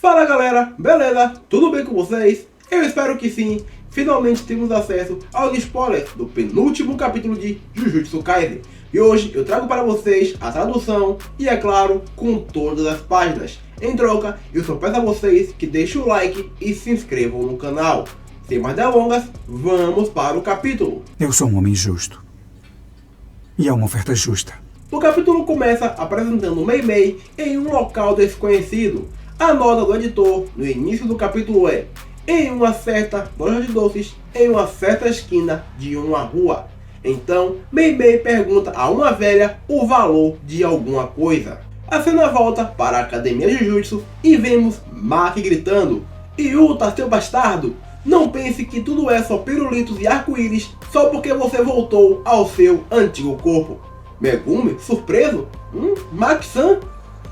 Fala galera, beleza? Tudo bem com vocês? Eu espero que sim. Finalmente temos acesso aos spoilers do penúltimo capítulo de Jujutsu Kaisen. E hoje eu trago para vocês a tradução e, é claro, com todas as páginas. Em troca, eu só peço a vocês que deixem o like e se inscrevam no canal. Sem mais delongas, vamos para o capítulo. Eu sou um homem justo. E é uma oferta justa. O capítulo começa apresentando Mei Mei em um local desconhecido. A nota do editor no início do capítulo é: em uma certa loja de doces, em uma certa esquina de uma rua. Então, Mei Mei pergunta a uma velha o valor de alguma coisa. A cena volta para a academia de Jujutsu e vemos Maki gritando: Yuta, seu bastardo! Não pense que tudo é só pirulitos e arco-íris só porque você voltou ao seu antigo corpo. Megumi, surpreso? Maki-san?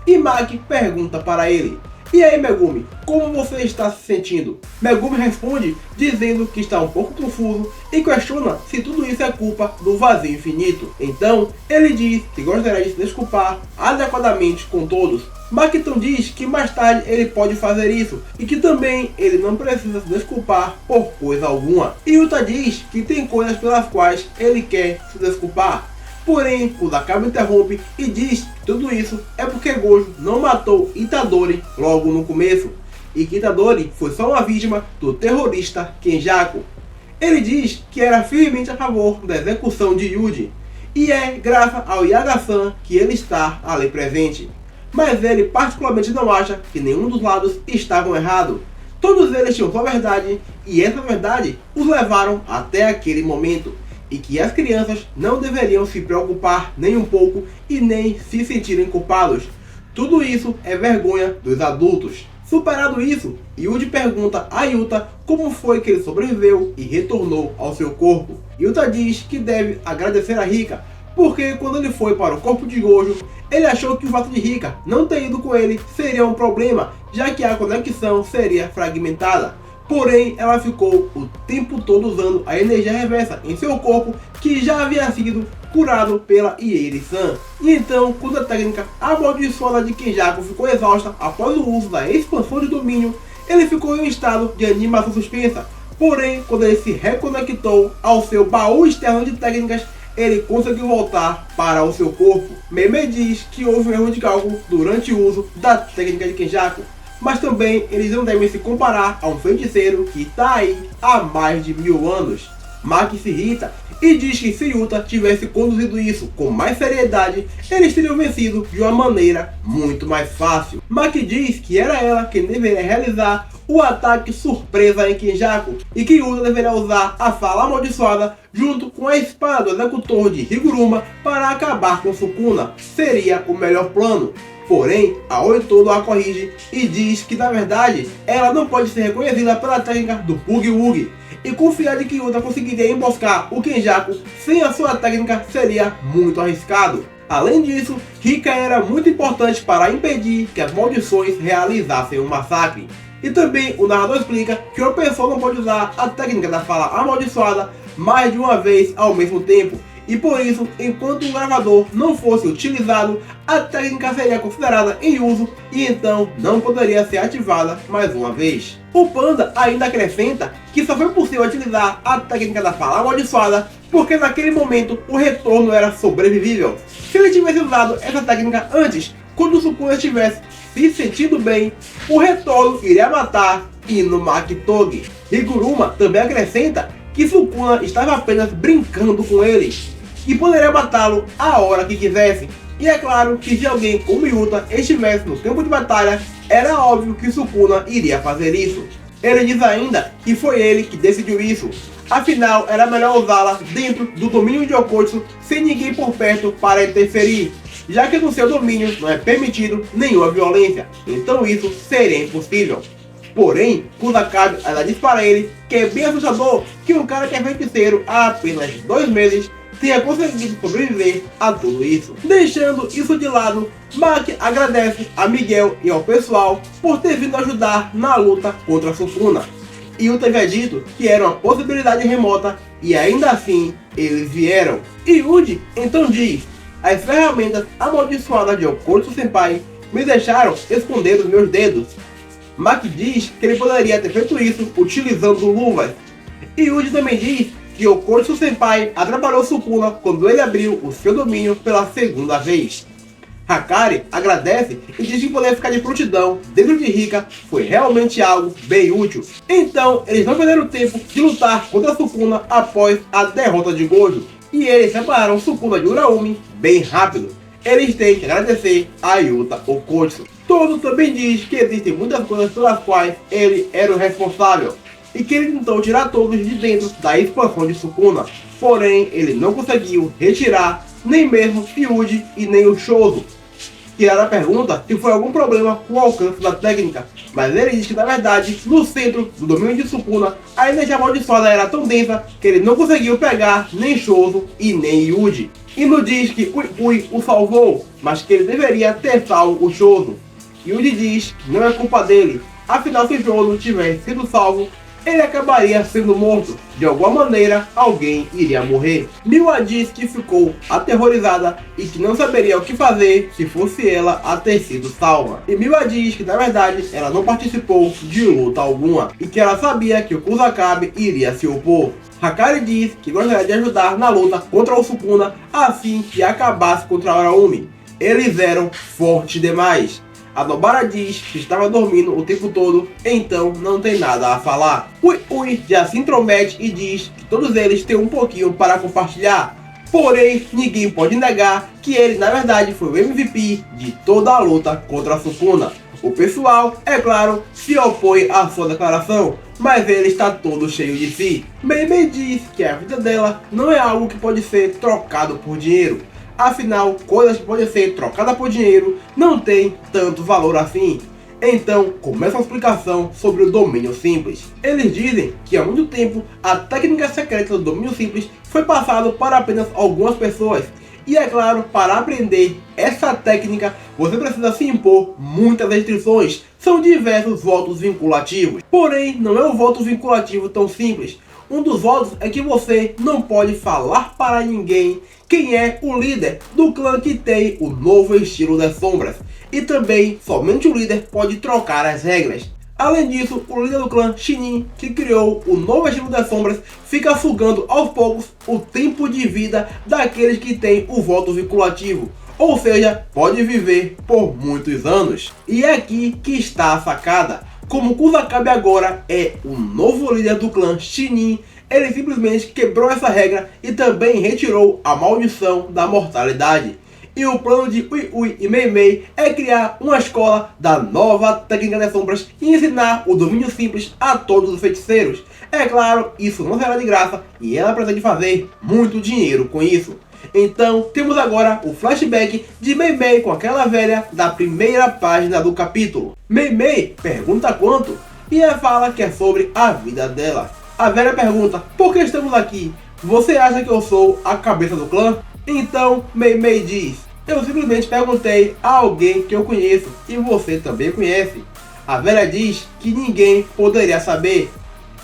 E Maki pergunta para ele: e aí, Megumi, como você está se sentindo? Megumi responde dizendo que está um pouco confuso e questiona se tudo isso é culpa do vazio infinito. Então, ele diz que gostaria de se desculpar adequadamente com todos. Maki então diz que mais tarde ele pode fazer isso e que também ele não precisa se desculpar por coisa alguma. E Yuta diz que tem coisas pelas quais ele quer se desculpar. Porém, Kusakabe interrompe e diz que tudo isso é porque Gojo não matou Itadori logo no começo, e que Itadori foi só uma vítima do terrorista Kenjaku. Ele diz que era firmemente a favor da execução de Yuji, e é graças ao Yaga-san que ele está ali presente. Mas ele particularmente não acha que nenhum dos lados estavam errados. Todos eles tinham sua verdade, e essa verdade os levaram até aquele momento. E que as crianças não deveriam se preocupar nem um pouco e nem se sentirem culpados. Tudo isso é vergonha dos adultos. Superado isso, Yuji pergunta a Yuta como foi que ele sobreviveu e retornou ao seu corpo. Yuta diz que deve agradecer a Rika, porque quando ele foi para o corpo de Gojo, ele achou que o fato de Rika não ter ido com ele seria um problema, já que a conexão seria fragmentada. Porém, ela ficou o tempo todo usando a energia reversa em seu corpo, que já havia sido curado pela Ieri-san. E então, quando a técnica amaldiçoada de Kenjaku ficou exausta após o uso da expansão de domínio, ele ficou em um estado de animação suspensa. Porém, quando ele se reconectou ao seu baú externo de técnicas, ele conseguiu voltar para o seu corpo. Mei Mei diz que houve um erro de cálculo durante o uso da técnica de Kenjaku. Mas também eles não devem se comparar a um feiticeiro que está aí há mais de 1000 anos. Maki se irrita e diz que se Yuta tivesse conduzido isso com mais seriedade, eles teriam vencido de uma maneira muito mais fácil. Maki diz que era ela quem deveria realizar o ataque surpresa em Kenjaku e que Yuta deveria usar a fala amaldiçoada junto com a espada do executor de Higuruma para acabar com Sukuna. Seria o melhor plano. Porém, a Oitodo a corrige e diz que na verdade ela não pode ser reconhecida pela técnica do Boogie-Woogie, e confiar de que Yuta conseguiria emboscar o Kenjaku sem a sua técnica seria muito arriscado. Além disso, Rika era muito importante para impedir que as maldições realizassem um massacre. E também o narrador explica que uma pessoa não pode usar a técnica da fala amaldiçoada mais de uma vez ao mesmo tempo. E por isso, enquanto o gravador não fosse utilizado, a técnica seria considerada em uso e então não poderia ser ativada mais uma vez. O Panda ainda acrescenta que só foi possível utilizar a técnica da fala amaldiçoada porque naquele momento o retorno era sobrevivível. Se ele tivesse usado essa técnica antes, quando o Sukuna estivesse se sentindo bem, o retorno iria matar Inumaki Togi. Higuruma também acrescenta que Sukuna estava apenas brincando com ele e poderia matá-lo a hora que quisesse. E é claro que se alguém como Yuta estivesse no campo de batalha, era óbvio que Sukuna iria fazer isso. Ele diz ainda que foi ele que decidiu isso, afinal era melhor usá-la dentro do domínio de Okotsu sem ninguém por perto para interferir, já que no seu domínio não é permitido nenhuma violência, então isso seria impossível. Porém, Kusakabe ela diz para ele que é bem assustador que um cara que é feiticeiro há apenas 2 meses tenha conseguido sobreviver a tudo isso. Deixando isso de lado, Maki agradece a Miguel e ao pessoal por ter vindo ajudar na luta contra Sukuna. Yuta havia dito que era uma possibilidade remota e ainda assim eles vieram. E Yuji então diz: as ferramentas amaldiçoadas de Okotsu Senpai me deixaram esconder os meus dedos. Maki diz que ele poderia ter feito isso utilizando luvas. E Yuji também diz que Okotsu Senpai atrapalhou Sukuna quando ele abriu o seu domínio pela segunda vez. Hakari agradece e diz que poder ficar de prontidão dentro de Rika foi realmente algo bem útil. Então eles não perderam tempo de lutar contra Sukuna após a derrota de Gojo, e eles separaram Sukuna de Uraumi bem rápido. Eles têm que agradecer a Yuta Okotsu. Todo também diz que existem muitas coisas pelas quais ele era o responsável, e que ele tentou tirar todos de dentro da expansão de Sukuna, porém ele não conseguiu retirar nem mesmo Yuji e nem o Shozo. Tiraram a pergunta se foi algum problema com o alcance da técnica, mas ele diz que na verdade, no centro do domínio de Sukuna, a energia amaldiçoada era tão densa que ele não conseguiu pegar nem Shozo e nem Yuji. Ino diz que Ui o salvou, mas que ele deveria ter salvo o Shozo. Yuji diz que não é culpa dele, afinal se Shozo tivesse sido salvo, ele acabaria sendo morto. De alguma maneira, alguém iria morrer. Miwa diz que ficou aterrorizada e que não saberia o que fazer se fosse ela a ter sido salva. E Miwa diz que na verdade ela não participou de luta alguma e que ela sabia que o Kusakabe iria se opor. Hakari diz que gostaria de ajudar na luta contra o Sukuna assim que acabasse contra Uraumi. Eles eram fortes demais. A Nobara diz que estava dormindo o tempo todo, então não tem nada a falar. Ui já se intromete e diz que todos eles têm um pouquinho para compartilhar. Porém, ninguém pode negar que ele na verdade foi o MVP de toda a luta contra a Sukuna. O pessoal, é claro, se opõe à sua declaração, mas ele está todo cheio de si. Mei diz que a vida dela não é algo que pode ser trocado por dinheiro. Afinal, coisas que podem ser trocadas por dinheiro não têm tanto valor assim. Então, começa a explicação sobre o domínio simples. Eles dizem que há muito tempo a técnica secreta do domínio simples foi passada para apenas algumas pessoas. E é claro, para aprender essa técnica, você precisa se impor muitas restrições. São diversos votos vinculativos. Porém, não é um voto vinculativo tão simples. Um dos votos é que você não pode falar para ninguém quem é o líder do clã que tem o novo estilo das sombras. E também, somente o líder pode trocar as regras. Além disso, o líder do clã Shinin, que criou o novo estilo das sombras, fica sugando aos poucos o tempo de vida daqueles que têm o voto vinculativo. Ou seja, pode viver por muitos anos. E é aqui que está a sacada. Como Kusakabe agora é o novo líder do clã Shinin, ele simplesmente quebrou essa regra e também retirou a maldição da mortalidade. E o plano de Ui e Mei é criar uma escola da nova técnica das sombras e ensinar o domínio simples a todos os feiticeiros. É claro, isso não será de graça e ela pretende fazer muito dinheiro com isso. Então temos agora o flashback de Mei com aquela velha da primeira página do capítulo. Mei pergunta quanto e ela fala que é sobre a vida dela. A velha pergunta: por que estamos aqui? Você acha que eu sou a cabeça do clã? Então Mei diz: eu simplesmente perguntei a alguém que eu conheço e você também conhece. A velha diz que ninguém poderia saber.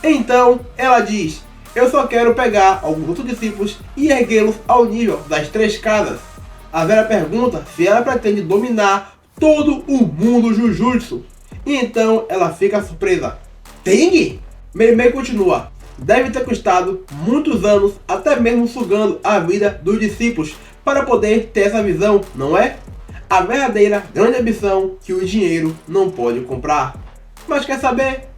Então ela diz: eu só quero pegar alguns outros discípulos e erguê-los ao nível das 3 casas. A velha pergunta se ela pretende dominar todo o mundo Jujutsu. E então ela fica surpresa. Teng? Mei continua: deve ter custado muitos anos, até mesmo sugando a vida dos discípulos, para poder ter essa visão, não é? A verdadeira grande ambição que o dinheiro não pode comprar. Mas quer saber?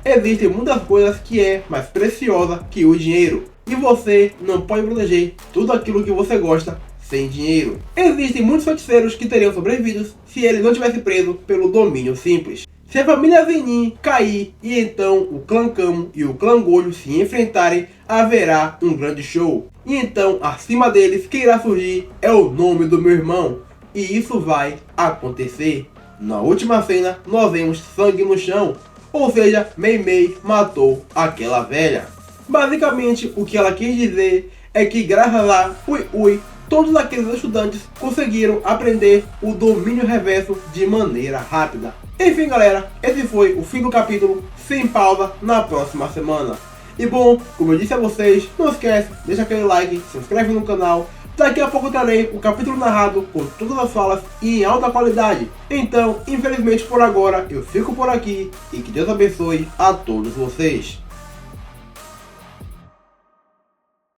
Existem muitas coisas que é mais preciosa que o dinheiro. E você não pode proteger tudo aquilo que você gosta sem dinheiro. Existem muitos feiticeiros que teriam sobrevivido se eles não tivessem preso pelo domínio simples. Se a família Zenin cair e então o clã Kamo e o clã Gojo se enfrentarem, haverá um grande show. E então acima deles quem irá surgir é o nome do meu irmão. E isso vai acontecer. Na última cena nós vemos sangue no chão. Ou seja, Mei matou aquela velha. Basicamente, o que ela quis dizer é que graças a Ui, todos aqueles estudantes conseguiram aprender o domínio reverso de maneira rápida. Enfim galera, esse foi o fim do capítulo, sem pausa na próxima semana. E bom, como eu disse a vocês, não esquece, deixa aquele like, se inscreve no canal, Daqui a pouco trarei o capítulo narrado com todas as falas e em alta qualidade. Então, infelizmente por agora, eu fico por aqui e que Deus abençoe a todos vocês.